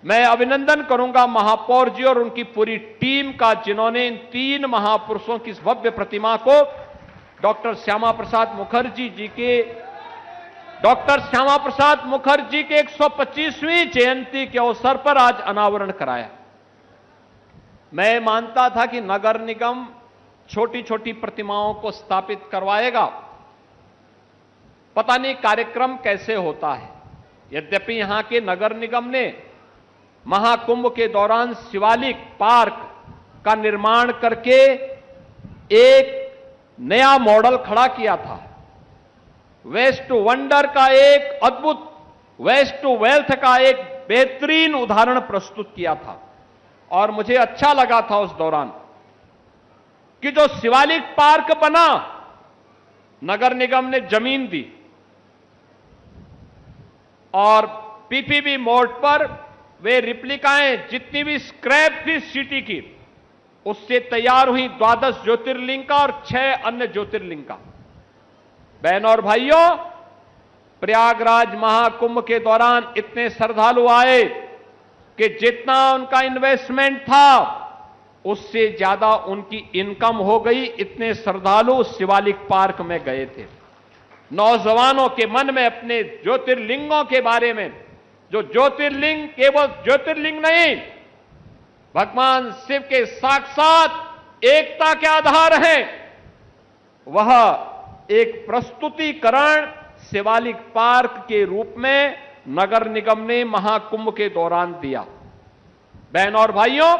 मैं अभिनंदन करूंगा महापौर जी और उनकी पूरी टीम का, जिन्होंने इन 3 महापुरुषों की इस भव्य प्रतिमा को डॉक्टर श्यामा प्रसाद मुखर्जी के 125वीं जयंती के अवसर पर आज अनावरण कराया। मैं मानता था कि नगर निगम छोटी छोटी प्रतिमाओं को स्थापित करवाएगा, पता नहीं कार्यक्रम कैसे होता है। यद्यपि यहां के नगर निगम ने महाकुंभ के दौरान शिवालिक पार्क का निर्माण करके एक नया मॉडल खड़ा किया था। वेस्ट टू वंडर का एक अद्भुत, वेस्ट टू वेल्थ का एक बेहतरीन उदाहरण प्रस्तुत किया था और मुझे अच्छा लगा था उस दौरान कि जो शिवालिक पार्क बना, नगर निगम ने जमीन दी और पीपीपी मोड पर वे रिप्लिकाएं जितनी भी स्क्रैप थी सिटी की, उससे तैयार हुई 12 ज्योतिर्लिंग का और 6 अन्य ज्योतिर्लिंग का। बहनों और भाइयों, प्रयागराज महाकुंभ के दौरान इतने श्रद्धालु आए कि जितना उनका इन्वेस्टमेंट था उससे ज्यादा उनकी इनकम हो गई। इतने श्रद्धालु शिवालिक पार्क में गए थे। नौजवानों के मन में अपने ज्योतिर्लिंगों के बारे में, जो ज्योतिर्लिंग केवल ज्योतिर्लिंग नहीं, भगवान शिव के साक्षात एकता के आधार हैं, वह एक प्रस्तुतिकरण शिवालिक पार्क के रूप में नगर निगम ने महाकुंभ के दौरान दिया। बहनों और भाइयों,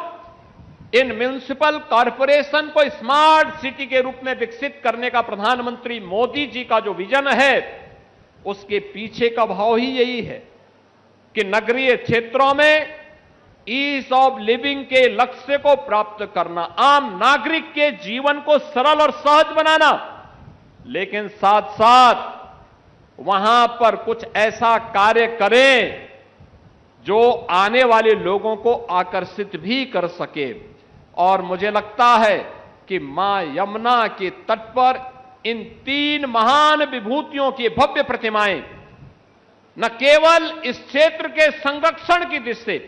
इन म्युनिसिपल कॉरपोरेशन को स्मार्ट सिटी के रूप में विकसित करने का प्रधानमंत्री मोदी जी का जो विजन है, उसके पीछे का भाव ही यही है कि नगरीय क्षेत्रों में ईज ऑफ लिविंग के लक्ष्य को प्राप्त करना, आम नागरिक के जीवन को सरल और सहज बनाना, लेकिन साथ साथ वहां पर कुछ ऐसा कार्य करें जो आने वाले लोगों को आकर्षित भी कर सके। और मुझे लगता है कि मां यमुना के तट पर इन 3 महान विभूतियों की भव्य प्रतिमाएं न केवल इस क्षेत्र के संरक्षण की दृष्टि से,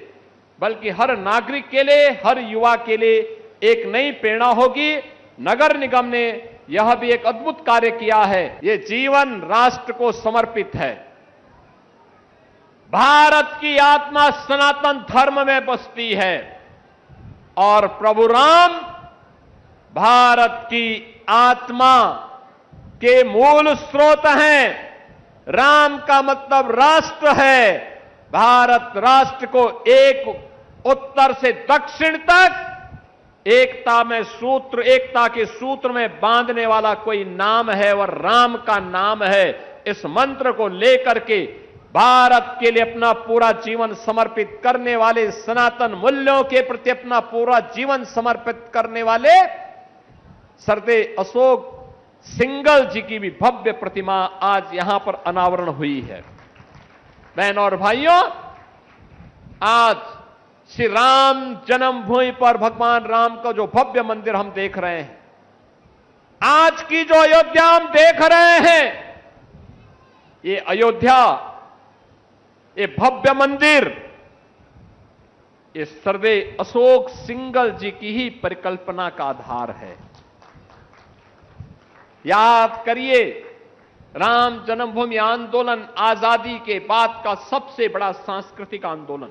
बल्कि हर नागरिक के लिए, हर युवा के लिए एक नई प्रेरणा होगी। नगर निगम ने यह भी एक अद्भुत कार्य किया है। ये जीवन राष्ट्र को समर्पित है। भारत की आत्मा सनातन धर्म में बसती है और प्रभु राम भारत की आत्मा के मूल स्रोत हैं। राम का मतलब राष्ट्र है। भारत राष्ट्र को एक उत्तर से दक्षिण तक एकता के सूत्र में बांधने वाला कोई नाम है, वह राम का नाम है। इस मंत्र को लेकर के भारत के लिए अपना पूरा जीवन समर्पित करने वाले, सनातन मूल्यों के प्रति अपना पूरा जीवन समर्पित करने वाले सरदे अशोक सिंघल जी की भी भव्य प्रतिमा आज यहां पर अनावरण हुई है। बहनों और भाइयों, आज श्री राम जन्मभूमि पर भगवान राम का जो भव्य मंदिर हम देख रहे हैं, आज की जो अयोध्या हम देख रहे हैं, ये अयोध्या, ये भव्य मंदिर, ये सरदे अशोक सिंघल जी की ही परिकल्पना का आधार है। याद करिए, राम जन्मभूमि आंदोलन आजादी के बाद का सबसे बड़ा सांस्कृतिक आंदोलन,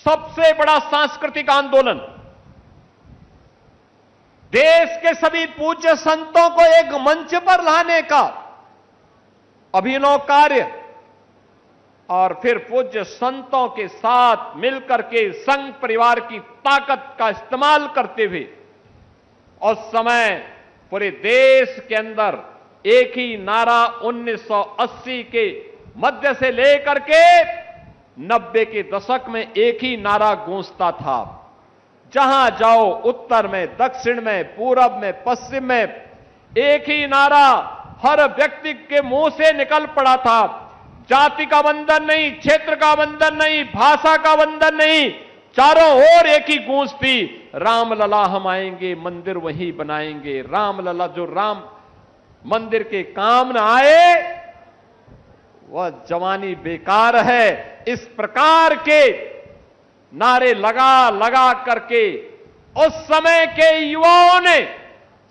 सबसे बड़ा सांस्कृतिक आंदोलन। देश के सभी पूज्य संतों को एक मंच पर लाने का अभिनव कार्य और फिर पूज्य संतों के साथ मिलकर के संघ परिवार की ताकत का इस्तेमाल करते हुए उस समय पूरे देश के अंदर एक ही नारा 1980 के मध्य से लेकर के 90 के दशक में एक ही नारा गूंजता था। जहां जाओ, उत्तर में, दक्षिण में, पूरब में, पश्चिम में, एक ही नारा हर व्यक्ति के मुंह से निकल पड़ा था। जाति का बंधन नहीं, क्षेत्र का बंधन नहीं, भाषा का बंधन नहीं, चारों ओर एक ही गूंज थी, राम लला हम आएंगे, मंदिर वही बनाएंगे। राम लला, जो राम मंदिर के काम न आए वह जवानी बेकार है। इस प्रकार के नारे लगा लगा करके उस समय के युवाओं ने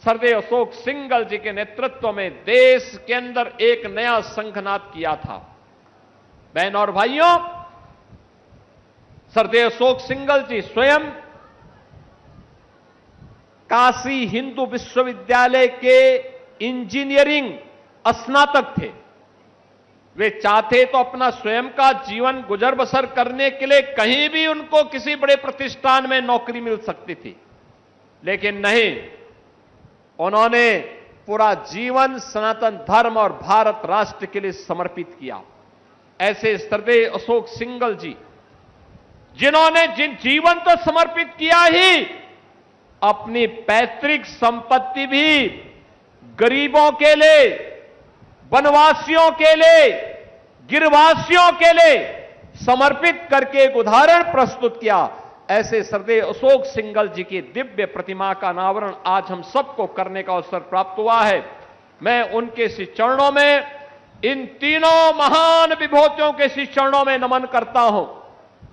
सरदेव अशोक सिंघल जी के नेतृत्व में देश के अंदर एक नया शंखनाद किया था। बहन और भाइयों, सरदेव अशोक सिंघल जी स्वयं काशी हिंदू विश्वविद्यालय के इंजीनियरिंग स्नातक थे। वे चाहते तो अपना स्वयं का जीवन गुजर बसर करने के लिए कहीं भी उनको किसी बड़े प्रतिष्ठान में नौकरी मिल सकती थी, लेकिन नहीं, उन्होंने पूरा जीवन सनातन धर्म और भारत राष्ट्र के लिए समर्पित किया। ऐसे सरदेव अशोक सिंघल जी, जिन्होंने जीवन तो समर्पित किया ही, अपनी पैतृक संपत्ति भी गरीबों के लिए, वनवासियों के लिए, गिरवासियों के लिए समर्पित करके एक उदाहरण प्रस्तुत किया। ऐसे सरदेव अशोक सिंघल जी की दिव्य प्रतिमा का अनावरण आज हम सबको करने का अवसर प्राप्त हुआ है। मैं उनके श्री चरणों में, इन तीनों महान विभूतियों के श्री चरणों में नमन करता हूं।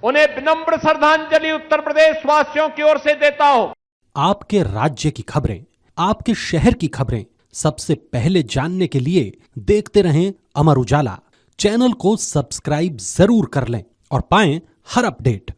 उन्हें विनम्र श्रद्धांजलि उत्तर प्रदेश वासियों की ओर से देता हूं। आपके राज्य की खबरें, आपके शहर की खबरें सबसे पहले जानने के लिए देखते रहें अमर उजाला। चैनल को सब्सक्राइब जरूर कर लें और पाएं हर अपडेट।